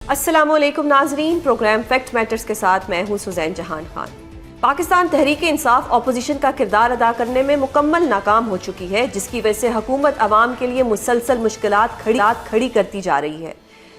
السلام علیکم ناظرین، پروگرام فیکٹ میٹرز کے ساتھ میں ہوں سوزین جہان خان۔ پاکستان تحریک انصاف اپوزیشن کا کردار ادا کرنے میں مکمل ناکام ہو چکی ہے، جس کی وجہ سے حکومت عوام کے لیے مسلسل مشکلات کھڑی کرتی جا رہی ہے۔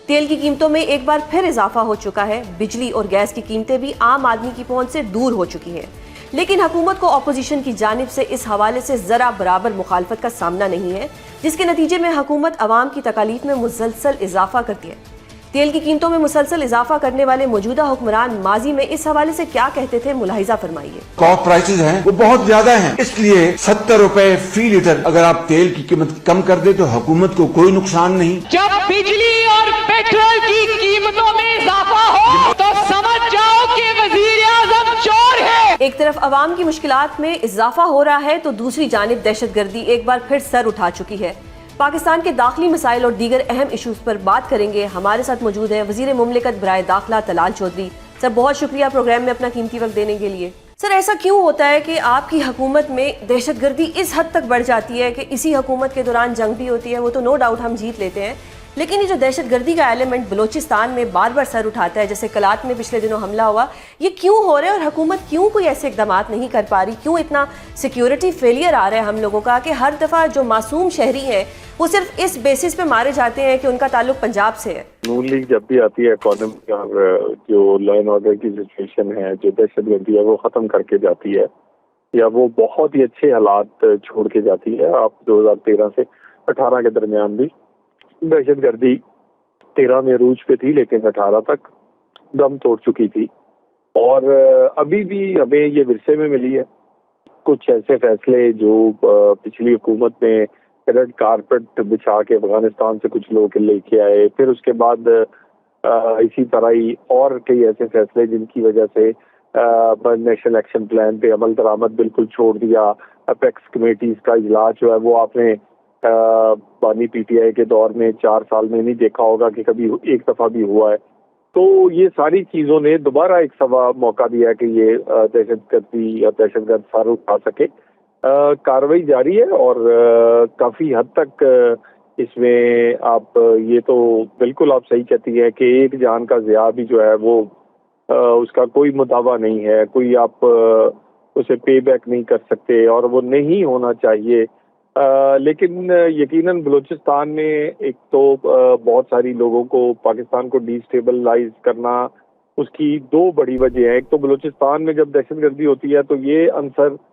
تیل کی قیمتوں میں ایک بار پھر اضافہ ہو چکا ہے، بجلی اور گیس کی قیمتیں بھی عام آدمی کی پہنچ سے دور ہو چکی ہیں، لیکن حکومت کو اپوزیشن کی جانب سے اس حوالے سے ذرا برابر مخالفت کا سامنا نہیں ہے، جس کے نتیجے میں حکومت عوام کی تکالیف میں مسلسل اضافہ کرتی ہے۔ تیل کی قیمتوں میں مسلسل اضافہ کرنے والے موجودہ حکمران ماضی میں اس حوالے سے کیا کہتے تھے، ملاحظہ فرمائیے۔ کاسٹ پرائسز ہیں وہ بہت زیادہ ہیں، اس لیے 70 روپے فی لیٹر اگر آپ تیل کی قیمت کم کر دیں تو حکومت کو کوئی نقصان نہیں۔ جب بجلی اور پیٹرول کی قیمتوں میں اضافہ ہو تو سمجھ جاؤ کہ وزیر اعظم چور ہے۔ ایک طرف عوام کی مشکلات میں اضافہ ہو رہا ہے تو دوسری جانب دہشت گردی ایک بار پھر سر اٹھا چکی ہے۔ پاکستان کے داخلی مسائل اور دیگر اہم ایشوز پر بات کریں گے۔ ہمارے ساتھ موجود ہیں وزیر مملکت برائے داخلہ طلال چودھری۔ سر بہت شکریہ پروگرام میں اپنا قیمتی وقت دینے کے لیے۔ سر ایسا کیوں ہوتا ہے کہ آپ کی حکومت میں دہشت گردی اس حد تک بڑھ جاتی ہے کہ اسی حکومت کے دوران جنگ بھی ہوتی ہے، وہ تو نو ڈاؤٹ ہم جیت لیتے ہیں، لیکن یہ جو دہشت گردی کا ایلیمنٹ بلوچستان میں بار بار سر اٹھاتا ہے، جیسے کلات میں پچھلے دنوں حملہ ہوا، یہ کیوں ہو رہا ہے اور حکومت کیوں کوئی ایسے اقدامات نہیں کر پا رہی؟ کیوں اتنا سیکیورٹی فیلئر آ رہا ہے ہم لوگوں کا کہ ہر دفعہ جو معصوم شہری ہیں وہ صرف اس بیسس پہ مارے جاتے ہیں کہ ان کا تعلق پنجاب سے ہے؟ نون لیگ جب بھی آتی ہے اکانومی اور جو لا اینڈ آرڈر کی سچویشن ہے، جو دہشت گردی ہے، وہ ختم کر کے جاتی ہے یا وہ بہت ہی اچھے حالات چھوڑ کے جاتی ہے۔ آپ 2013 سے 18 کے درمیان بھی دہشت گردی 13 میں عروج پہ تھی، لیکن 18 تک دم توڑ چکی تھی، اور ابھی بھی ہمیں یہ ورثے میں ملی ہے کچھ ایسے فیصلے جو پچھلی حکومت میں ریڈ کارپٹ بچھا کے افغانستان سے کچھ لوگ لے کے آئے، پھر اس کے بعد اسی طرح ہی اور کئی ایسے فیصلے جن کی وجہ سے نیشنل ایکشن پلان پہ عمل درآمد بالکل چھوڑ دیا۔ اپیکس کمیٹیز کا اجلاس جو ہے وہ آپ نے بانی پی ٹی آئی کے دور میں 4 سال میں نہیں دیکھا ہوگا کہ کبھی ایک دفعہ بھی ہوا ہے۔ تو یہ ساری چیزوں نے دوبارہ ایک سوا موقع دیا کہ یہ دہشت گردی یا دہشت گرد سر اٹھا سکے۔ کارروائی جاری ہے اور کافی حد تک اس میں آپ یہ تو بالکل آپ صحیح کہتی ہیں کہ ایک جان کا ضیاع بھی جو ہے وہ اس کا کوئی مداوع نہیں ہے، کوئی آپ اسے پے بیک نہیں کر سکتے اور وہ نہیں ہونا چاہیے۔ لیکن یقیناً بلوچستان میں ایک تو بہت ساری لوگوں کو پاکستان کو ڈی اسٹیبلائز کرنا، اس کی 2 بڑی وجہ ہیں۔ ایک تو بلوچستان میں جب دہشت گردی ہوتی ہے تو یہ عنصر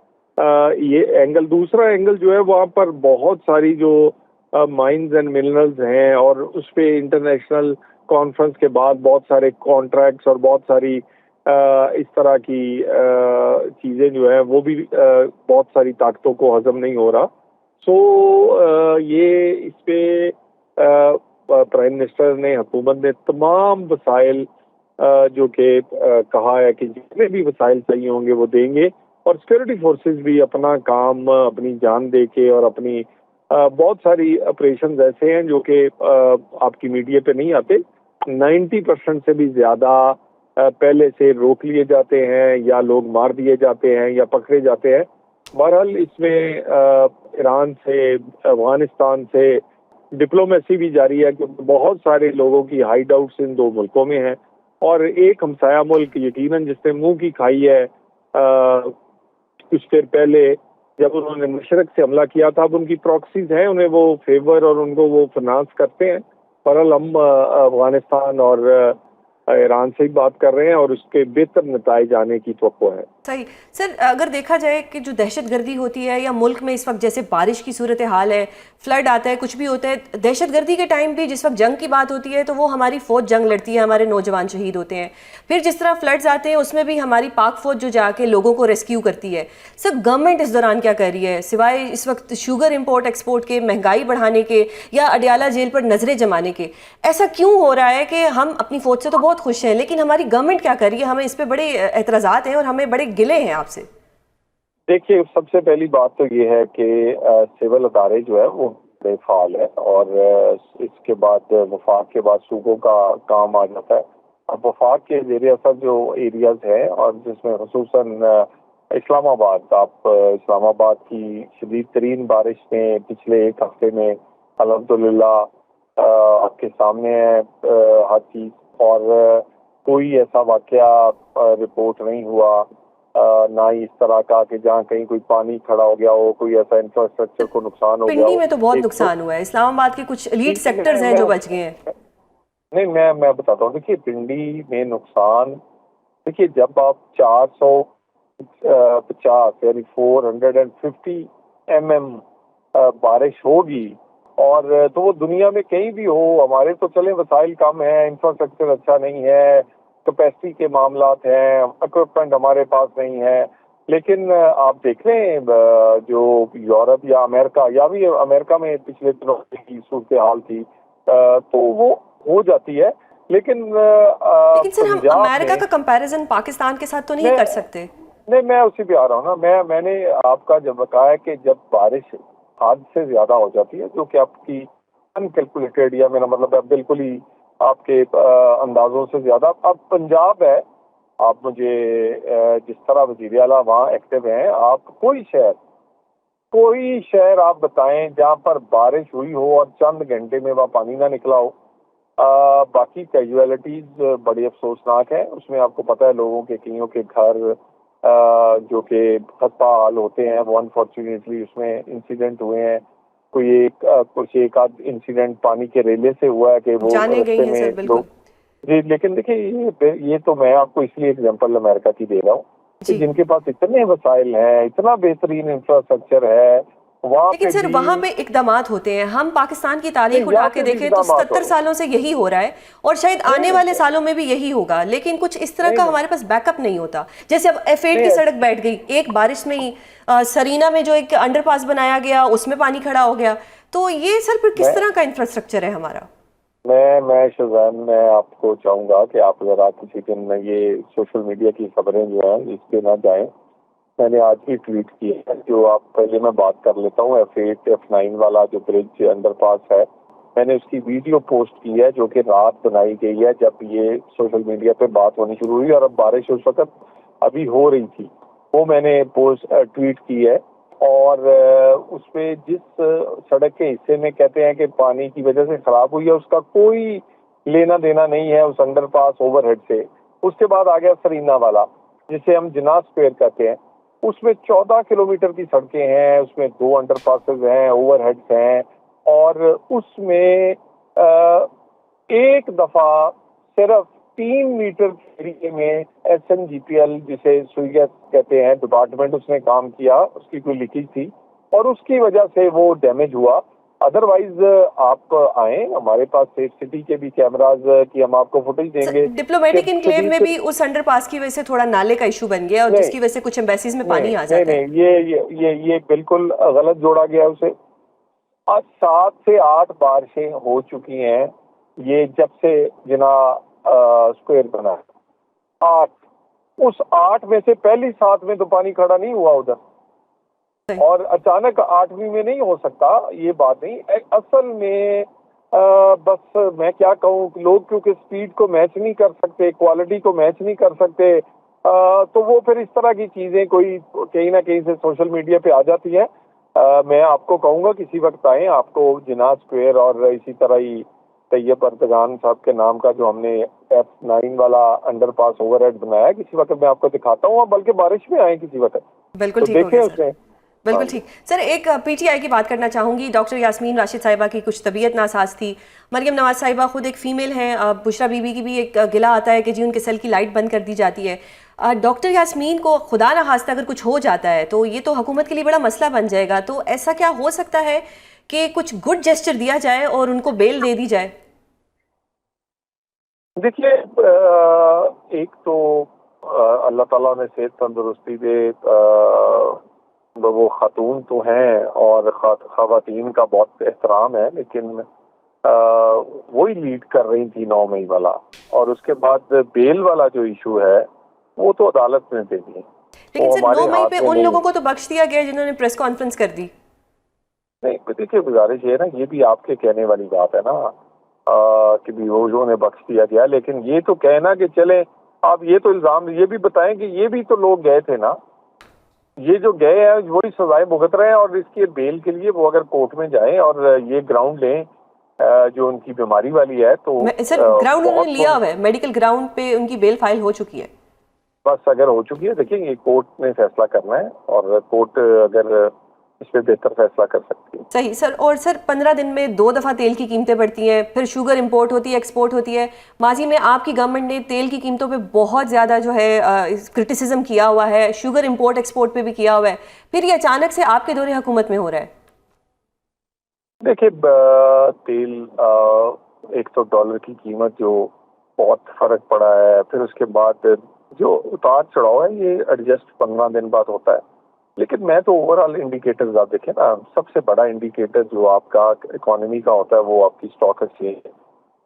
یہ اینگل، دوسرا اینگل جو ہے وہاں پر بہت ساری جو مائنز اینڈ منرلز ہیں، اور اس پہ انٹرنیشنل کانفرنس کے بعد بہت سارے کانٹریکٹس اور بہت ساری اس طرح کی چیزیں جو ہیں وہ بھی بہت ساری طاقتوں کو ہضم نہیں ہو رہا۔ سو یہ اس پہ پرائم منسٹر نے، حکومت نے تمام وسائل جو کہ کہا ہے کہ جتنے بھی وسائل چاہیے ہوں گے وہ دیں گے، اور سیکورٹی فورسز بھی اپنا کام اپنی جان دے کے، اور اپنی بہت ساری آپریشنز ایسے ہیں جو کہ آپ کی میڈیا پہ نہیں آتے، 90% سے بھی زیادہ پہلے سے روک لیے جاتے ہیں یا لوگ مار دیے جاتے ہیں یا پکڑے جاتے ہیں۔ بہرحال اس میں ایران سے، افغانستان سے ڈپلومیسی بھی جاری ہے، کیونکہ بہت سارے لوگوں کی ہائیڈ آؤٹس ان 2 ملکوں میں ہیں، اور ایک ہمسایہ ملک یقیناً جس نے منہ کی کھائی ہے کچھ دیر پہلے جب انہوں نے مشرق سے حملہ کیا تھا، اب ان کی پراکسیز ہیں، انہیں وہ فیور اور ان کو وہ فنانس کرتے ہیں۔ بہرحال ہم افغانستان اور ایران سے ہی بات کر رہے ہیں اور اس کے بہتر نتائج آنے کی توقع ہے۔ صحیح سر، اگر دیکھا جائے کہ جو دہشت گردی ہوتی ہے یا ملک میں اس وقت جیسے بارش کی صورتحال ہے، فلڈ آتا ہے، کچھ بھی ہوتا ہے، دہشت گردی کے ٹائم بھی جس وقت جنگ کی بات ہوتی ہے تو وہ ہماری فوج جنگ لڑتی ہے، ہمارے نوجوان شہید ہوتے ہیں، پھر جس طرح فلڈز آتے ہیں اس میں بھی ہماری پاک فوج جو جا کے لوگوں کو ریسکیو کرتی ہے۔ سر گورنمنٹ اس دوران کیا کر رہی ہے سوائے اس وقت شوگر امپورٹ ایکسپورٹ کے، مہنگائی بڑھانے کے یا اڈیالہ جیل پر نظریں جمانے کے؟ ایسا کیوں ہو رہا ہے کہ ہم اپنی فوج سے تو بہت خوش ہیں لیکن ہماری گورنمنٹ کیا کر رہی ہے؟ ہمیں اس پہ بڑے اعتراضات ہیں اور ہمیں بڑے گلے ہیں آپ سے۔ دیکھیے، سب سے پہلی بات تو یہ ہے کہ سول ادارے جو ہے وہ بے فعال ہے، اور اس کے بعد وفاق کے بعد صوبوں کا کام آ جاتا ہے۔ اب وفاق کے زیر اثر جو ایریاز ہیں، اور جس میں خصوصاً اسلام آباد، آپ اسلام آباد کی شدید ترین بارش میں پچھلے 1 ہفتے میں الحمدللہ آپ کے سامنے ہے ہر چیز، اور کوئی ایسا واقعہ رپورٹ نہیں ہوا، نہ ہی اس طرح کا کہ جہاں کہیں کوئی پانی کھڑا ہو گیا ہو، کوئی ایسا انفراسٹرکچر کو نقصان ہو گیا ہو۔ پنڈی میں تو بہت نقصان ہوا ہے، اسلام آباد کے کچھ ایلیٹ سیکٹرز ہیں جو بچ گئے ہیں۔ نہیں میں بتاتا ہوں، دیکھیے پنڈی میں نقصان، دیکھیے جب آپ 450 یعنی 450 mm بارش ہوگی، اور تو وہ دنیا میں کہیں بھی ہو، ہمارے تو چلیں وسائل کم ہیں، انفراسٹرکچر اچھا نہیں ہے، کیپیسٹی کے معاملات ہیں، اکوپمنٹ ہمارے پاس نہیں ہے، لیکن آپ دیکھ لیں جو یورپ یا امریکہ، یا بھی امریکہ میں پچھلے دنوں کی صورتحال تھی، تو وہ ہو جاتی ہے، لیکن سر ہم امریکہ کا کمپیریزن پاکستان کے ساتھ تو نہیں کر سکتے۔ نہیں، میں اسی پہ آ رہا ہوں نا، میں نے آپ کا جب بتایا کہ جب بارش حد سے زیادہ ہو جاتی ہے، جو کہ آپ کی انکیلکولیٹڈ، یا میرا مطلب ہے بالکل ہی آپ کے اندازوں سے زیادہ، اب پنجاب ہے، آپ مجھے جس طرح وزیر اعلیٰ وہاں ایکٹیو ہیں، آپ کوئی شہر آپ بتائیں جہاں پر بارش ہوئی ہو اور چند گھنٹے میں وہاں پانی نہ نکلا ہو۔ باقی کیجویلٹیز بڑی افسوسناک ہیں، اس میں آپ کو پتہ ہے لوگوں کے کئیوں کے گھر جو کہ خستہ حال ہوتے ہیں، وہ انفارچونیٹلی اس میں انسیڈنٹ ہوئے ہیں، کچھ ایک آدھ انسیڈنٹ پانی کے ریلے سے ہوا ہے کہ وہ جانے گئی ہیں سر، بالکل جی، لیکن دیکھیے یہ تو میں آپ کو اس لیے اگزامپل امریکہ کی دے رہا ہوں کہ جن کے پاس اتنے وسائل ہیں، اتنا بہترین انفراسٹرکچر ہے، وہاں لیکن سر وہاں پہ اقدامات ہوتے ہیں۔ ہم پاکستان کی تاریخ اٹھا کے دیکھیں تو 77 سالوں سے یہی ہو رہا ہے، اور شاید آنے والے سالوں میں بھی یہی ہوگا، لیکن کچھ اس طرح کا ہمارے پاس بیک اپ نہیں ہوتا۔ جیسے اب F8 کی سڑک بیٹھ گئی ایک بارش میں ہی، سرینا میں جو ایک انڈر پاس بنایا گیا اس میں پانی کھڑا ہو گیا، تو یہ سر پھر کس طرح کا انفراسٹرکچر ہے ہمارا؟ میں شہزان، میں آپ کو چاہوں گا کہ آپ ذرا کسی دن یہ سوشل میڈیا کی خبریں جو ہیں اس پہ نہ جائیں۔ میں نے آج بھی ٹویٹ کی ہے، جو آپ پہلے میں بات کر لیتا ہوں، F8 F9 والا جو برج انڈر پاس ہے، میں نے اس کی ویڈیو پوسٹ کی ہے جو کہ رات بنائی گئی ہے جب یہ سوشل میڈیا پہ بات ہونی شروع ہوئی، اور اب بارش اس وقت ابھی ہو رہی تھی، وہ میں نے ٹویٹ کی ہے، اور اس پہ جس سڑک کے حصے میں کہتے ہیں کہ پانی کی وجہ سے خراب ہوئی ہے، اس کا کوئی لینا دینا نہیں ہے اس انڈر پاس اوور ہیڈ سے۔ اس کے بعد آ گیا سرینا والا جسے ہم جناح اسکوائر کہتے ہیں، اس میں 14 کلومیٹر کی سڑکیں ہیں، اس میں 2 انڈر پاسز ہیں، اوور ہیڈز ہیں، اور اس میں ایک دفعہ صرف 3 میٹر ایریے میں SNGPL جسے سوئیگا کہتے ہیں ڈپارٹمنٹ، اس نے کام کیا، اس کی کوئی لیکیج تھی اور اس کی وجہ سے وہ ڈیمیج ہوا۔ ادروائز آپ آئیں، ہمارے پاس سیف سٹی کے بھی کیمراز کی ہم آپ کو فوٹیج دیں گے۔ ڈپلومیٹک انکلیو میں بھی اس انڈر پاس کی وجہ سے تھوڑا نالے کا ایشو بن گیا، اور جس کی وجہ سے کچھ ایمبیسیز میں پانی آ جاتا ہے۔ نہیں، یہ بالکل غلط جوڑا گیا اسے۔ آج 7 سے 8 بارشیں ہو چکی ہیں یہ جب سے جناح اسکوائر بنا ہے، 8، اس 8 میں سے پہلی 7 میں تو پانی کھڑا نہیں ہوا ادھر، اور اچانک 8ویں میں نہیں ہو سکتا، یہ بات نہیں۔ اصل میں بس میں کیا کہوں، لوگ کیونکہ سپیڈ کو میچ نہیں کر سکتے، کوالٹی کو میچ نہیں کر سکتے، تو وہ پھر اس طرح کی چیزیں کوئی کہیں نہ کہیں سے سوشل میڈیا پہ آ جاتی ہیں۔ میں آپ کو کہوں گا کسی وقت آئیں، آپ کو جناح اسکوائر اور اسی طرح ہی طیب اردگان صاحب کے نام کا جو ہم نے F9 والا انڈر پاس اوور ہیڈ بنایا ہے، کسی وقت میں آپ کو دکھاتا ہوں، بلکہ بارش میں آئیں کسی وقت، بالکل ٹھیک ہو گیا سر، بالکل ٹھیک۔ سر ایک PTI کی بات کرنا چاہوں گی، ڈاکٹر یاسمین راشد صاحبہ کی کچھ طبیعت ناساز تھی، مریم نواز صاحبہ خود ایک فیمیل ہیں، بشرا بی بی کی بھی ایک گلہ آتا ہے کہ جی ان کے سیل کی لائٹ بند کر دی جاتی ہے۔ ڈاکٹر یاسمین کو خدا نہ خواستہ اگر کچھ ہو جاتا ہے تو یہ تو حکومت کے لیے بڑا مسئلہ بن جائے گا، تو ایسا کیا ہو سکتا ہے کہ کچھ گڈ جسچر دیا جائے اور ان کو بیل دے دی جائے؟ دیکھیے، ایک تو اللہ تعالیٰ نے صحت تندرستی دے، وہ خاتون تو ہیں اور خواتین کا بہت احترام ہے، لیکن وہی لیڈ کر رہی تھی 9 مئی والا، اور اس کے بعد بیل والا جو ایشو ہے وہ تو عدالت نے دے دی۔ لیکن سر 9 مئی پہ ان لوگوں کو تو بخش دیا گیا جنہوں نے پریس کانفرنس کر دی۔ نہیں دیکھیے، گزارش یہ ہے نا، یہ بھی آپ کے کہنے والی بات ہے نا کہ بیوزوں نے بخش دیا گیا، لیکن یہ تو کہنا کہ چلیں آپ یہ تو الزام یہ بھی بتائیں کہ یہ بھی تو لوگ گئے تھے نا، یہ جو گئے ہیں وہی سزائیں بھگت رہے ہیں، اور اس کی بیل کے لیے وہ اگر کورٹ میں جائیں اور یہ گراؤنڈ لیں جو ان کی بیماری والی ہے تو سر گراؤنڈ انہوں نے لیا ہوا ہے، میڈیکل گراؤنڈ پہ ان کی بیل فائل ہو چکی ہے. بس اگر ہو چکی ہے دیکھیں یہ کورٹ نے فیصلہ کرنا ہے اور کورٹ اگر اس پہ بہتر فیصلہ کر سکتی ہے. صحیح سر. اور سر 15 دن میں 2 دفعہ تیل کی قیمتیں بڑھتی ہیں، پھر شوگر امپورٹ ہوتی ہے، ایکسپورٹ ہوتی ہے. ماضی میں آپ کی گورنمنٹ نے تیل کی قیمتوں پہ بہت زیادہ جو ہے کرٹیسزم کیا ہوا ہے، شوگر امپورٹ ایکسپورٹ پہ بھی کیا ہوا ہے، پھر یہ اچانک سے آپ کے دور حکومت میں ہو رہا ہے. دیکھیں تیل ایک تو ڈالر کی قیمت جو بہت فرق پڑا ہے، پھر اس کے بعد جو اتار چڑھاؤ ہے یہ ایڈجسٹ 15 دن بعد ہوتا ہے. لیکن میں تو اوور آل انڈیکیٹرز آپ دیکھیں نا، سب سے بڑا انڈیکیٹر جو آپ کا اکانومی کا ہوتا ہے وہ آپ کی اسٹاک ایکسچینج ہے.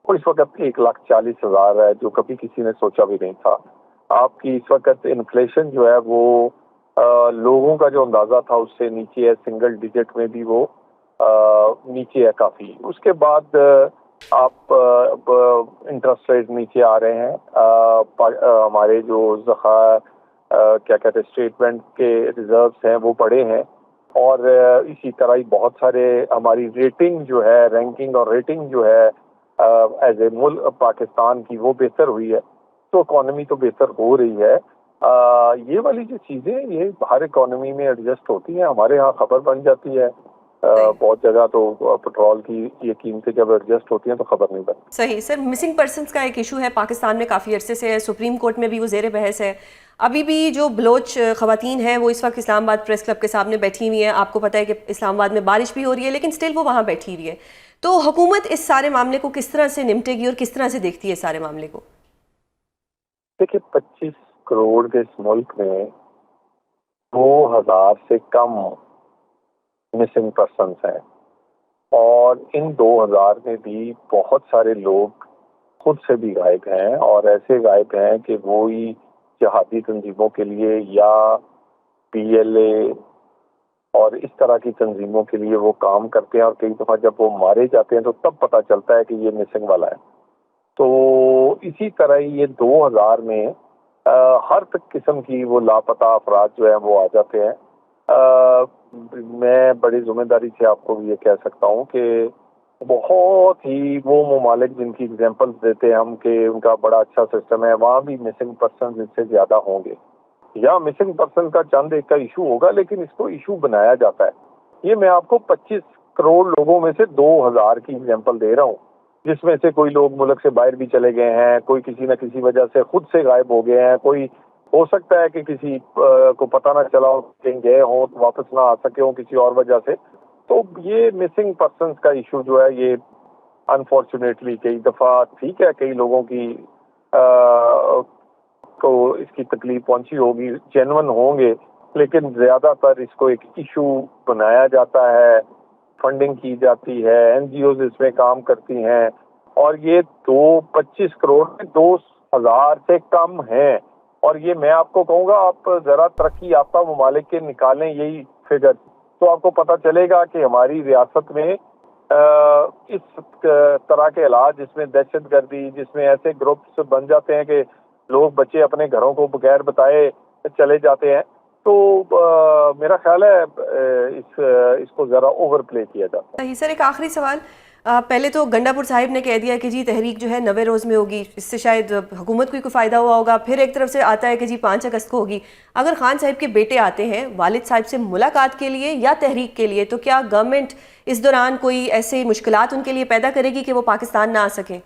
اور اس وقت 1,40,000 ہے جو کبھی کسی نے سوچا بھی نہیں تھا. آپ کی اس وقت انفلیشن جو ہے وہ لوگوں کا جو اندازہ تھا اس سے نیچے ہے، سنگل ڈیجٹ میں بھی وہ نیچے ہے کافی. اس کے بعد آپ انٹرسٹ ریٹ نیچے آ رہے ہیں، ہمارے جو ذخائر کیا کہتے ہیں اسٹیٹمنٹ کے ریزروز ہیں وہ بڑے ہیں، اور اسی طرح ہی بہت سارے ہماری ریٹنگ جو ہے، رینکنگ اور ریٹنگ جو ہے ایز اے ملک پاکستان کی وہ بہتر ہوئی ہے. تو اکانومی تو بہتر ہو رہی ہے. یہ والی جو چیزیں یہ ہر اکانومی میں ایڈجسٹ ہوتی ہیں. ہمارے ہاں خبر بن جاتی ہے، بہت جگہ تو پیٹرول کی یہ قیمتیں جب ایڈجسٹ ہوتی ہیں تو خبر نہیں بنتی. صحیح سر. مسنگ پرسنس کا ایک ایشو ہے پاکستان میں کافی عرصے سے ہے، سپریم کورٹ میں بھی وہ زیر بحث ہے. ابھی بھی جو بلوچ خواتین ہیں وہ اس وقت اسلام آباد پریس کلب کے سامنے بیٹھی ہوئی ہیں. آپ کو پتہ ہے کہ اسلام آباد میں بارش بھی ہو رہی ہے لیکن سٹل وہ وہاں بیٹھی ہوئی ہے. تو حکومت اس سارے معاملے کو کس طرح سے نمٹے گی اور کس طرح سے دیکھتی ہے اس سارے معاملے کو؟ دیکھیے 25 کروڑ کے اس ملک میں 2,000 سے کم مسنگ پرسنس ہیں، اور ان 2,000 میں بھی بہت سارے لوگ خود سے بھی غائب ہیں، اور ایسے غائب ہیں کہ وہی جہادی تنظیموں کے لیے یا PLA اور اس طرح کی تنظیموں کے لیے وہ کام کرتے ہیں، اور کئی دفعہ جب وہ مارے جاتے ہیں تو تب پتہ چلتا ہے کہ یہ مسنگ والا ہے. تو اسی طرح یہ 2,000 میں ہر قسم کی وہ لاپتہ افراد جو ہیں وہ آ جاتے ہیں. میں بڑی ذمہ داری سے آپ کو یہ کہہ سکتا ہوں کہ بہت ہی وہ ممالک جن کی ایگزامپل دیتے ہیں ہم کہ ان کا بڑا اچھا سسٹم ہے، وہاں بھی مسنگ پرسنز اس سے زیادہ ہوں گے. یا مسنگ پرسن کا چند ایک کا ایشو ہوگا لیکن اس کو ایشو بنایا جاتا ہے. یہ میں آپ کو 25 کروڑ لوگوں میں سے 2,000 کی ایگزامپل دے رہا ہوں، جس میں سے کوئی لوگ ملک سے باہر بھی چلے گئے ہیں، کوئی کسی نہ کسی وجہ سے خود سے غائب ہو گئے ہیں، کوئی ہو سکتا ہے کہ کسی کو پتہ نہ چلا ہو، کہیں گئے ہوں واپس نہ آ سکے ہوں کسی اور وجہ سے. تو یہ مسنگ پرسنس کا ایشو جو ہے یہ انفارچونیٹلی کئی دفعہ ٹھیک ہے کئی لوگوں کی کو اس کی تکلیف پہنچی ہوگی، جینون ہوں گے، لیکن زیادہ تر اس کو ایک ایشو بنایا جاتا ہے، فنڈنگ کی جاتی ہے، NGOز اس میں کام کرتی ہیں، اور یہ 25 کروڑ میں 2,000 سے کم ہیں. اور یہ میں آپ کو کہوں گا آپ ذرا ترقی یافتہ ممالک کے نکالیں یہی فگر تو آپ کو پتہ چلے گا کہ ہماری ریاست میں اس طرح کے علاج جس میں دہشت گردی، جس میں ایسے گروپس بن جاتے ہیں کہ لوگ بچے اپنے گھروں کو بغیر بتائے چلے جاتے ہیں، تو میرا خیال ہے اس کو ذرا اوور پلے کیا جاتا ہے. صحیح سر. ایک آخری سوال. پہلے تو گنڈا پور صاحب نے کہہ دیا کہ جی تحریک جو ہے 90 روز میں ہوگی، اس سے شاید حکومت کو کوئی فائدہ ہوا ہوگا. پھر ایک طرف سے آتا ہے کہ جی 5 اگست کو ہوگی. اگر خان صاحب کے بیٹے آتے ہیں والد صاحب سے ملاقات کے لیے یا تحریک کے لیے، تو کیا گورنمنٹ اس دوران کوئی ایسے مشکلات ان کے لیے پیدا کرے گی کہ وہ پاکستان نہ آ سکیں؟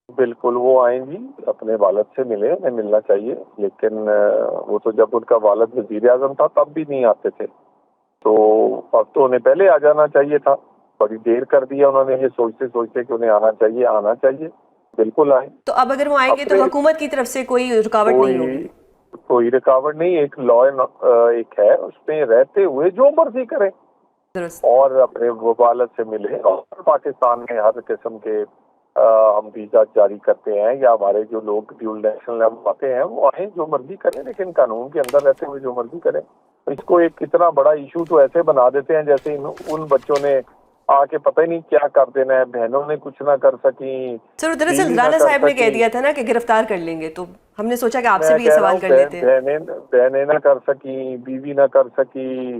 بالکل وہ آئیں گی، اپنے والد سے ملے، انہیں ملنا چاہیے، لیکن وہ تو جب ان کا والد وزیر اعظم تھا تب بھی نہیں آتے تھے، تو اب تو انہیں پہلے آ جانا چاہیے تھا. بڑی دیر کر دیا انہوں نے یہ سوچتے سوچتے کہ انہیں آنا چاہیے. بالکل آئیں. تو اب اگر وہ آئیں گے تو حکومت کی طرف سے کوئی رکاوٹ نہیں ہوگی؟ کوئی رکاوٹ نہیں. ایک لا ایک ہے، اس میں رہتے ہوئے جو مرضی کریں اور اپنے والد سے ملیں. اور پاکستان میں ہر قسم کے ہم ویزا جاری کرتے ہیں، یا ہمارے جو لوگ ڈیول نیشنل آتے ہیں وہ آئیں جو مرضی کریں، لیکن قانون کے اندر رہتے ہوئے جو مرضی کریں. اس کو ایک اتنا بڑا ایشو تو ایسے بنا دیتے ہیں جیسے ان بچوں نے آ کے پتہ ہی نہیں کیا کر دینا ہے، بہنوں نے کچھ نہ کر سکیں. سر دراصل رانا صاحب نے کہہ دیا تھا نا کہ گرفتار کر لیں گے، تو ہم نے سوچا کہ آپ سے بھی یہ سوال کر لیتے ہیں. بہنیں نہ کر سکیں، بیوی نہ کر سکی،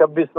26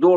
2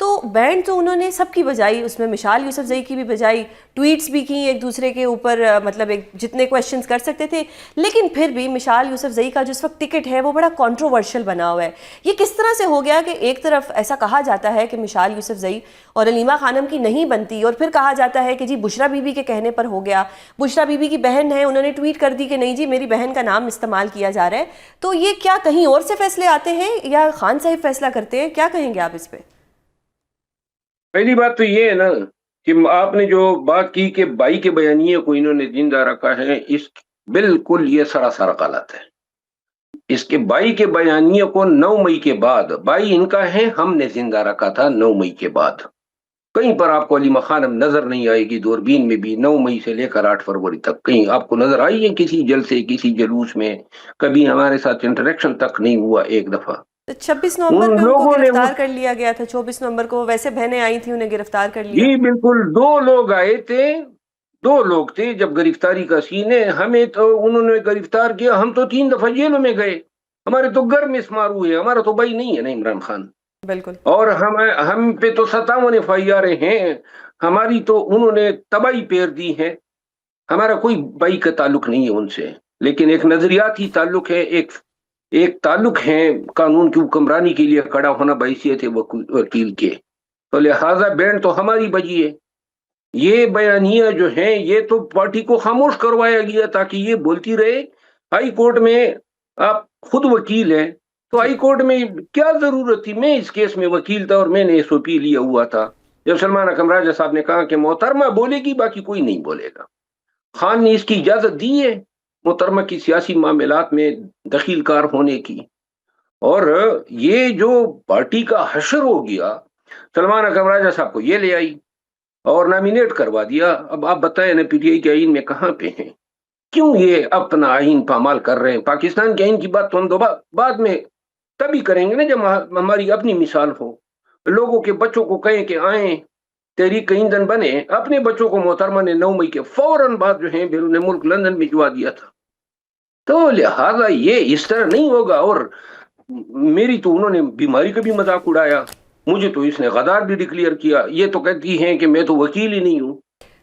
تو بینڈ تو انہوں نے سب کی بجائی، اس میں مشال یوسف زئی کی بھی بجائی، ٹویٹس بھی کی ایک دوسرے کے اوپر، مطلب ایک جتنے کویشچنز کر سکتے تھے، لیکن پھر بھی مشال یوسف زئی کا جو اس وقت ٹکٹ ہے وہ بڑا کنٹروورشل بنا ہوا ہے. یہ کس طرح سے ہو گیا کہ ایک طرف ایسا کہا جاتا ہے کہ مشال یوسف زئی اور علیمہ خانم کی نہیں بنتی، اور پھر کہا جاتا ہے کہ جی بشرا بی بی کے کہنے پر ہو گیا، بشرا بی بی کی بہن ہے انہوں نے ٹویٹ کر دی کہ نہیں جی میری بہن کا نام استعمال کیا جا رہا ہے. تو یہ کیا کہیں اور سے فیصلے آتے ہیں یا خان صاحب فیصلہ کرتے ہیں؟ کیا کہیں گے آپ اس پہ؟ پہلی بات تو یہ ہے نا کہ آپ نے جو بات کی کہ بائی کے بیانیے کو انہوں نے زندہ رکھا ہے، اس بالکل یہ سراسر غلط ہے. اس کے بائی کے بیانیے کو 9 مئی کے بعد، بائی ان کا ہے، ہم نے زندہ رکھا تھا 9 مئی کے بعد. کہیں پر آپ کو علیمہ خانم نظر نہیں آئے گی، دوربین میں بھی 9 مئی سے لے کر 8 فروری تک کہیں آپ کو نظر آئی ہے کسی جلسے کسی جلوس میں؟ کبھی ہمارے ساتھ انٹریکشن تک نہیں ہوا ایک دفعہ. 26 نومبر پہ ان کو گرفتار کر لیا گیا تھا. 24 نومبر کو ویسے بہنیں آئی تھیں، انہیں گرفتار کر لیا. جی بالکل، 2 لوگ آئے تھے، 2 لوگ تھے جب گرفتاری کا سین ہے. ہمیں تو انہوں نے گرفتار کیا، ہم تو 3 دفعہ جیلوں میں گئے، ہمارے تو گھر میں اسمار ہوئے. ہمارا تو بھائی نہیں ہے نا عمران خان. بالکل. اور ہم پہ تو 57 FIR ہیں، ہماری تو انہوں نے تباہی پیر دی ہے. ہمارا کوئی بھائی کا تعلق نہیں ہے ان سے، لیکن ایک نظریاتی تعلق ہے، ایک تعلق ہے قانون کی حکمرانی کے لیے کھڑا ہونا بحیثیت وکیل کے. تو لہذا بینڈ تو ہماری بجی ہے. یہ بیانیہ جو ہیں یہ تو پارٹی کو خاموش کروایا گیا تاکہ یہ بولتی رہے. ہائی کورٹ میں آپ خود وکیل ہیں، تو ہائی کورٹ میں کیا ضرورت تھی؟ میں اس کیس میں وکیل تھا اور میں نے SOP لیا ہوا تھا. جب سلمان اکرم راجہ صاحب نے کہا کہ محترمہ بولے گی باقی کوئی نہیں بولے گا، خان نے اس کی اجازت دی ہے محترمہ کی سیاسی معاملات میں دخیل کار ہونے کی. اور یہ جو پارٹی کا حشر ہو گیا، سلمان اکرم راجہ صاحب کو یہ لے آئی اور نامینیٹ کروا دیا. اب آپ بتائیں نا PTI کے آئین میں کہاں پہ ہیں؟ کیوں یہ اپنا آئین پامال کر رہے ہیں؟ پاکستان کے آئین کی بات تو ہم بعد میں تبھی کریں گے نا جب ہماری اپنی مثال ہو. لوگوں کے بچوں کو کہیں کہ آئیں تحریک کا ایندھن بنے، اپنے بچوں کو محترمہ نے 9 مئی کے فوراً بعد جو ہے بیرون ملک لندن بھجوا دیا تھا. تو لہذا یہ اس طرح نہیں ہوگا. اور میری تو انہوں نے بیماری کا بھی مذاق اڑایا، مجھے تو اس نے غدار بھی ڈکلیئر کیا. یہ تو کہتی ہیں کہ میں تو وکیل ہی نہیں ہوں.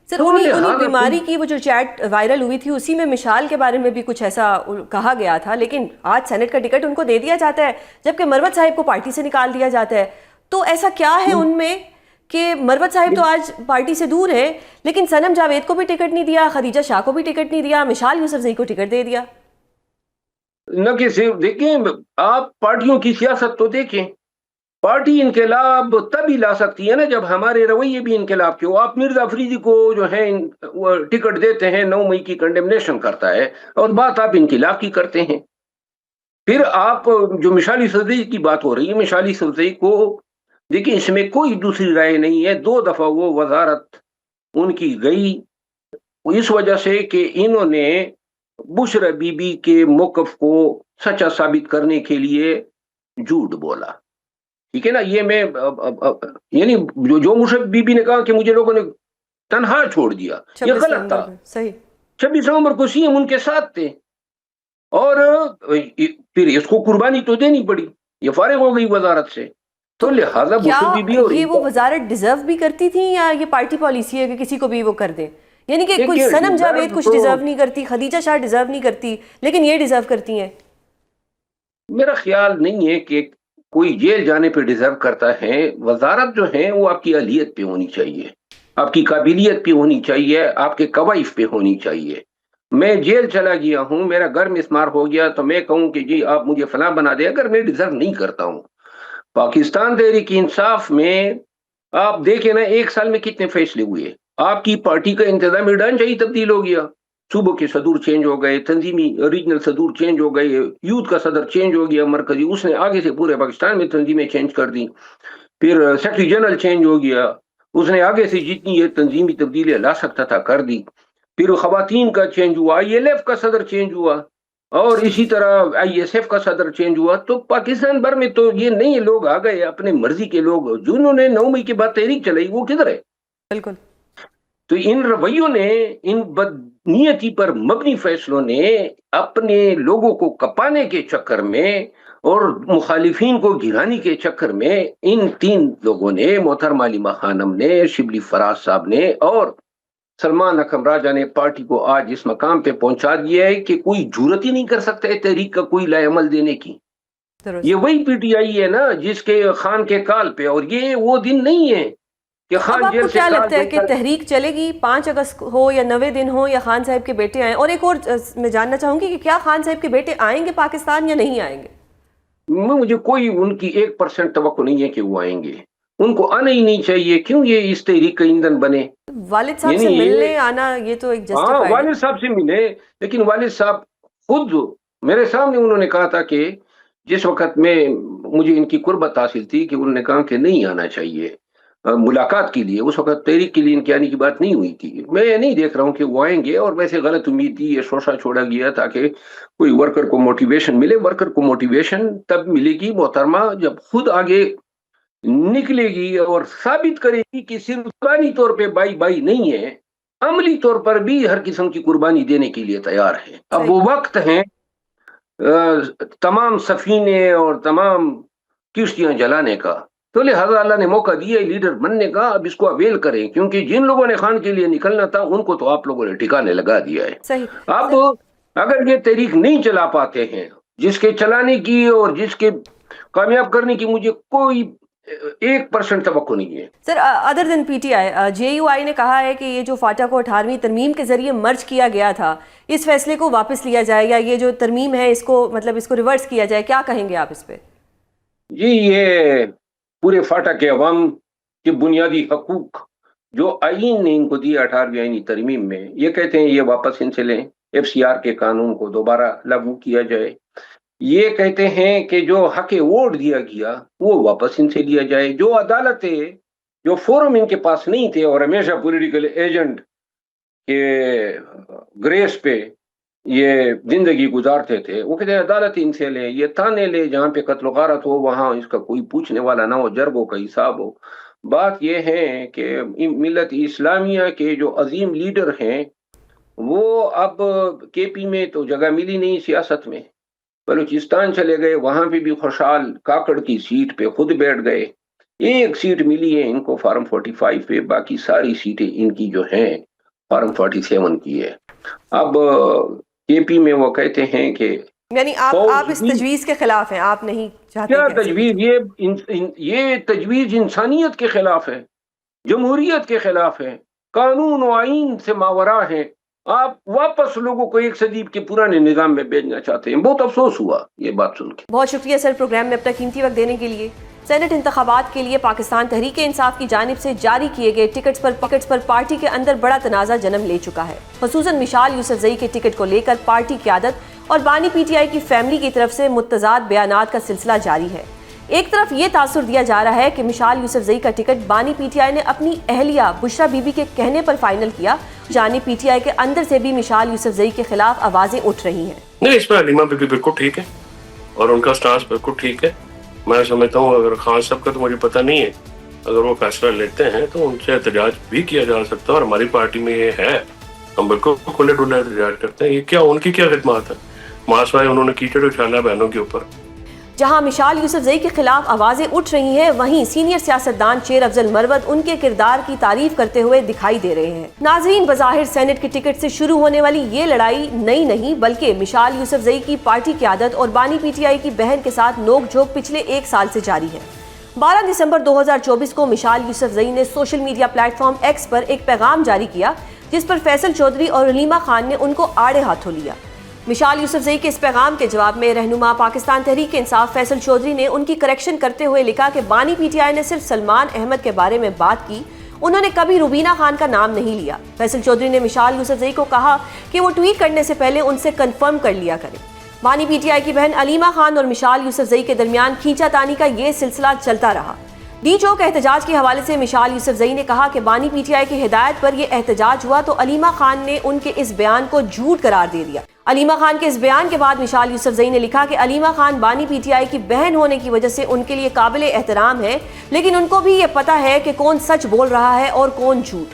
سر انہی بیماری کی وہ جو چیٹ وائرل ہوئی تھی اسی میں مشال کے بارے میں بھی کچھ ایسا کہا گیا تھا، لیکن آج سینٹ کا ٹکٹ ان کو دے دیا جاتا ہے جبکہ مروت صاحب کو پارٹی سے نکال دیا جاتا ہے. تو ایسا کیا ہے ان میں کہ مروت صاحب تو آج پارٹی سے دور ہے لیکن صنم جاوید کو بھی ٹکٹ نہیں دیا، خدیجہ شاہ کو بھی ٹکٹ نہیں دیا، مشال یوسف زئی کو ٹکٹ دے دیا؟ نہ کہ صرف دیکھیں، آپ پارٹیوں کی سیاست تو دیکھیں. پارٹی انقلاب تبھی لا سکتی ہے نا جب ہمارے رویے بھی انقلاب کے ہو. آپ مرزا افریدی کو جو ہے ٹکٹ دیتے ہیں، 9 مئی کی کنڈیمنیشن کرتا ہے اور بات آپ انقلاب کی کرتے ہیں. پھر آپ جو مشال یوسف زئی کی بات ہو رہی ہے، مشال یوسف زئی کو دیکھیں اس میں کوئی دوسری رائے نہیں ہے. 2 دفعہ وہ وزارت ان کی گئی اس وجہ سے کہ انہوں نے بشرا بی بی کے موقف کو سچا ثابت کرنے کے لیے جھوٹ بولا. ٹھیک ہے نا؟ یہ میں یعنی جو مشرف بی بی نے کہا کہ مجھے لوگوں نے تنہا چھوڑ دیا، یہ غلط تھا. صحیح. 26 نومبر کو CM ان کے ساتھ تھے اور پھر اس کو قربانی تو دینی پڑی، یہ فارغ ہو گئی وزارت سے. تو لہٰذا بشرا بی بی اور یہ وہ وزارت ڈیزرو بھی کرتی تھی یا یہ پارٹی پالیسی ہے کہ کسی کو بھی وہ کر دیں؟ یعنی کہ کوئی صنم جاوید کچھ ڈیزرو نہیں کرتی، خدیجہ شاہ ڈیزرو نہیں کرتی، لیکن یہ ڈیزرو کرتی ہیں؟ میرا خیال نہیں ہے کہ کوئی جیل جانے پہ ڈیزرو کرتا ہے. وزارت جو ہے وہ آپ کی اہلیت پہ ہونی چاہیے، آپ کی قابلیت پہ ہونی چاہیے، آپ کے کوائف پہ ہونی چاہیے. میں جیل چلا گیا ہوں، میرا گھر مسمار ہو گیا تو میں کہوں کہ جی آپ مجھے فلاں بنا دیں اگر میں ڈیزرو نہیں کرتا ہوں. پاکستان تحریک انصاف میں آپ دیکھیں نا 1 سال میں کتنے فیصلے ہوئے. آپ کی پارٹی کا انتظامی ڈھانچہ ہی تبدیل ہو گیا، صوبوں کے صدور چینج ہو گئے، تنظیمی ریجنل صدور چینج ہو گئے، یوتھ کا صدر چینج ہو گیا مرکزی، اس نے آگے سے پورے پاکستان میں تنظیمیں چینج کر دی. پھر سیکرٹری جنرل چینج ہو گیا، اس نے آگے سے جتنی یہ تنظیمی تبدیلیاں لا سکتا تھا کر دی. پھر خواتین کا چینج ہوا، ILF کا صدر چینج ہوا اور اسی طرح ISF کا صدر چینج ہوا. تو پاکستان بھر میں تو یہ نہیں لوگ آ گئے اپنے مرضی کے لوگ، جنہوں نے 9 مئی کے بعد تحریک چلائی وہ کدھر ہے؟ بالکل. تو ان رویوں نے، ان بدنیتی پر مبنی فیصلوں نے اپنے لوگوں کو کپانے کے چکر میں اور مخالفین کو گرانے کے چکر میں ان تین لوگوں نے، محترمہ علیمہ خانم نے، شبلی فراز صاحب نے اور سلمان اکرم راجہ نے، پارٹی کو آج اس مقام پہ پہنچا دیا ہے کہ کوئی جرت ہی نہیں کر سکتا ہے تحریک کا کوئی لائے عمل دینے کی۔ یہ وہی پی ٹی آئی ہے نا جس کے خان کے کال پہ، اور یہ وہ دن نہیں ہے کہ خان اب آپ جیل کو سے کیا کال لگتا ہے دے کہ کر- تحریک چلے گی 5 اگست ہو یا 90 دن ہو یا خان صاحب کے بیٹے آئیں؟ اور ایک اور میں جاننا چاہوں گی کہ کیا خان صاحب کے بیٹے آئیں گے پاکستان یا نہیں آئیں گے؟ مجھے کوئی ان کی 1% توقع نہیں ہے کہ وہ آئیں گے، ان کو آنا ہی نہیں چاہیے، کیوں یہ اس تحریک کا ایندھن بنے۔ والد صاحب سے یعنی یہ- ملنے آنا یہ تو ایک ہاں جسٹیفائڈ ہے۔ والد صاحب سے ملے، لیکن والد صاحب خود میرے سامنے انہوں نے کہا تھا کہ جس وقت میں مجھے ان کی قربت حاصل تھی کہ انہوں نے کہا کہ نہیں آنا چاہیے ملاقات کے لیے، اس وقت تحریک کے لیے ان کے آنے کی بات نہیں ہوئی تھی۔ میں نہیں دیکھ رہا ہوں کہ وہ آئیں گے، اور ویسے غلط امید تھی، یہ شوشہ چھوڑا گیا تاکہ کوئی ورکر کو موٹیویشن ملے۔ ورکر کو موٹیویشن تب ملے گی محترمہ جب خود آگے نکلے گی اور ثابت کرے گی کہ صرف زبانی طور پہ بائی بائی نہیں ہے، عملی طور پر بھی ہر قسم کی قربانی دینے کے لیے تیار ہے۔ اب وہ وقت ہیں تمام سفینے اور تمام کشتیاں جلانے کا، تو لہذا اللہ نے موقع دیا ہے لیڈر بننے کا، اب اس کو اویل کریں، کیونکہ جن لوگوں نے خان کے لیے نکلنا تھا ان کو تو آپ لوگوں نے ٹھکانے لگا دیا ہے۔ صحیح۔ اب اگر یہ تحریک نہیں چلا پاتے ہیں، جس کے چلانے کی اور جس کے کامیاب کرنے کی مجھے کوئی 1% توقع نہیں ہے۔ Sir other than P T I, J U I نے کہا ہے کہ یہ جو فاٹا کو 18ویں ترمیم کے ذریعے مرج کیا گیا تھا، اس فیصلے کو واپس لیا جائے یا یہ جو ترمیم ہے اس کو ریورس کیا جائے، کیا کہیں گے آپ اس پہ؟ جی یہ پورے فاٹا کے عوام کے بنیادی حقوق جو آئین نے ان کو دیا 18ویں آئینی ترمیم میں، یہ کہتے ہیں یہ واپس ان سے لیں، ایف سی آر کے قانون کو دوبارہ لاگو کیا جائے۔ یہ کہتے ہیں کہ جو حق ووٹ دیا گیا وہ واپس ان سے لیا جائے، جو عدالتیں جو فورم ان کے پاس نہیں تھے اور ہمیشہ پولیٹیکل ایجنٹ کے گریس پہ یہ زندگی گزارتے تھے، وہ کہتے ہیں عدالت ان سے لے، یہ تانے لے، جہاں پہ قتل و غارت ہو وہاں اس کا کوئی پوچھنے والا نہ ہو، جرگوں کا حساب ہو۔ بات یہ ہے کہ ملت اسلامیہ کے جو عظیم لیڈر ہیں وہ اب کے پی میں تو جگہ ملی نہیں سیاست میں، بلوچستان چلے گئے، وہاں پہ بھی خوشحال کاکڑ کی سیٹ پہ خود بیٹھ گئے، ایک سیٹ ملی ہے ان کو فارم 45 پہ، باقی ساری سیٹیں ان کی جو ہیں فارم 47 کی ہے۔ اب کے پی میں وہ کہتے ہیں کہ یعنی آپ اس تجویز کے خلاف ہیں، آپ نہیں چاہتے؟ کیا تجویز؟ یہ تجویز انسانیت کے خلاف ہے، جمہوریت کے خلاف ہے، قانون و آئین سے ماورا ہے۔ آپ واپس لوگوں کو ایک صدی کے پرانے نظام میں بھیجنا چاہتے ہیں۔ بہت افسوس ہوا یہ بات سن کے۔ بہت شکریہ سر پروگرام میں اپنا قیمتی وقت دینے کے لیے۔ سینٹ انتخابات کے لیے پاکستان تحریک انصاف کی جانب سے جاری کیے گئے ٹکٹس پر پارٹی کے اندر بڑا تنازع جنم لے چکا ہے، خصوصاً مشال یوسفزئی کے ٹکٹ کو لے کر پارٹی قیادت اور بانی پی ٹی آئی کی فیملی کی طرف سے متضاد بیانات کا سلسلہ جاری ہے۔ ایک طرف یہ تاثر دیا جا رہا ہے کہ مشال یوسفزئی کا ٹکٹ بانی پی ٹی آئی نے اپنی اہلیہ بشرا بی بی کے کہنے پر فائنل کیا، جانب پی ٹی آئی کے اندر سے بھی مشال یوسفزئی کے خلاف آوازیں اٹھ رہی ہیں۔ نہیں، اس میں علیمہ بی بی بالکل ٹھیک ہے اور ان کا سٹانس بالکل ٹھیک ہے۔ میں سمجھتا ہوں اگر خان صاحب کا تو مجھے پتہ نہیں ہے، اگر وہ فیصلہ لیتے ہیں تو ان سے احتجاج بھی کیا جا سکتا ہے، اور ہماری پارٹی میں یہ ہے، ہم بالکل کھلے ڈلے احتجاج کرتے ہیں۔ یہ کیا ان کی کیا خدمات ہے؟ ماسوائے انہوں نے کیچڑ اچھالا بہنوں کے اوپر۔ جہاں مشال یوسفزئی کے خلاف آوازیں اٹھ رہی ہیں، وہیں سینئر سیاستدان شیر افضل مروت ان کے کردار کی تعریف کرتے ہوئے دکھائی دے رہے ہیں۔ ناظرین، بظاہر سینٹ کے ٹکٹ سے شروع ہونے والی یہ لڑائی نئی نہیں، بلکہ مشال یوسفزئی کی پارٹی قیادت اور بانی پی ٹی آئی کی بہن کے ساتھ نوک جھوک پچھلے 1 سال سے جاری ہے۔ 12 دسمبر 2024 کو مشال یوسفزئی نے social media platform X پر ایک پیغام جاری کیا، جس پر فیصل چودھری اور علیمہ خان نے ان کو آڑے ہاتھوں لیا۔ مشال یوسفزئی کے اس پیغام کے جواب میں رہنما پاکستان تحریک انصاف فیصل چودھری نے ان کی کریکشن کرتے ہوئے لکھا کہ بانی پی ٹی آئی نے صرف سلمان احمد کے بارے میں بات کی، انہوں نے کبھی روبینہ خان کا نام نہیں لیا۔ فیصل چودھری نے مشال یوسفزئی کو کہا کہ وہ ٹویٹ کرنے سے پہلے ان سے کنفرم کر لیا کریں۔ بانی پی ٹی آئی کی بہن علیمہ خان اور مشال یوسفزئی کے درمیان کھینچا تانی کا یہ سلسلہ چلتا رہا۔ ڈی چوک احتجاج کے حوالے سے مشال یوسفزئی نے کہا کہ بانی پی ٹی آئی کی ہدایت پر یہ احتجاج ہوا تو علیمہ خان نے ان کے اس بیان کو جھوٹ قرار دے دیا۔ علیمہ خان کے اس بیان کے بعد مشال یوسفزئی نے لکھا کہ علیمہ خان بانی پی ٹی آئی کی بہن ہونے کی وجہ سے ان کے لیے قابل احترام ہے، لیکن ان کو بھی یہ پتہ ہے کہ کون سچ بول رہا ہے اور کون جھوٹ۔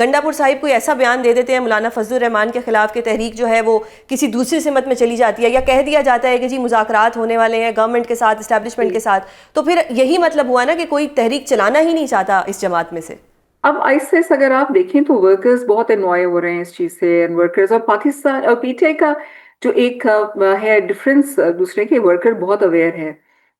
گنڈاپور صاحب کوئی ایسا بیان دے دیتے ہیں مولانا فضل الرحمان کے خلاف کہ تحریک جو ہے وہ کسی دوسری سمت میں چلی جاتی ہے، یا کہہ دیا جاتا ہے کہ جی مذاکرات ہونے والے ہیں گورنمنٹ کے ساتھ، اسٹیبلشمنٹ کے ساتھ، تو پھر یہی مطلب ہوا نا کہ کوئی تحریک چلانا ہی نہیں چاہتا اس جماعت میں سے. اب ISIS اگر آپ دیکھیں تو ورکرز بہت انوائے ہو رہے ہیں اس چیز سے، ورکرز اور پاکستان اور PTI کا جو ایک ہے ڈفرینس دوسرے کے، ورکر بہت اویئر ہے،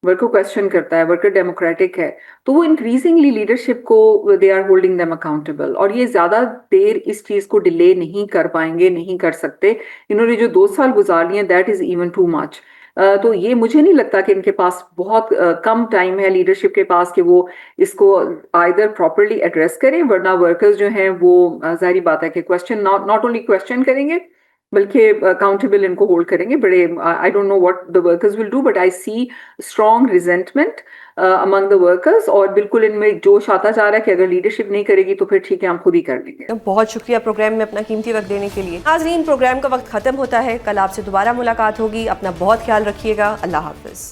ورکر کویسچن کرتا ہے، ورکر ڈیموکریٹک ہے، تو وہ انکریزنگلی لیڈرشپ کو they are holding them accountable, اور یہ زیادہ دیر اس چیز کو ڈیلے نہیں کر پائیں گے، نہیں کر سکتے. انہوں نے جو 2 سال گزار لیے ہیں that is even too much. تو یہ مجھے نہیں لگتا کہ ان کے پاس بہت کم ٹائم ہے لیڈرشپ کے پاس کہ وہ اس کو آئیدر پراپرلی ایڈریس کریں، ورنہ ورکرز جو ہیں وہ ظاہری بات ہے کہ کویسچن ناٹ اونلی کویسچن کریں گے بلکہ اکاؤنٹیبل ان کو ہولڈ کریں گے. بڑے I don't know what the workers will do, but I see strong resentment among the workers, اور بالکل ان میں جوش آتا جا رہا ہے کہ اگر لیڈرشپ نہیں کرے گی تو پھر ٹھیک ہے ہم خود ہی کر لیں گے. بہت شکریہ پروگرام میں اپنا قیمتی وقت دینے کے لیے. ناظرین، پروگرام کا وقت ختم ہوتا ہے، کل آپ سے دوبارہ ملاقات ہوگی. اپنا بہت خیال رکھیے گا. اللہ حافظ.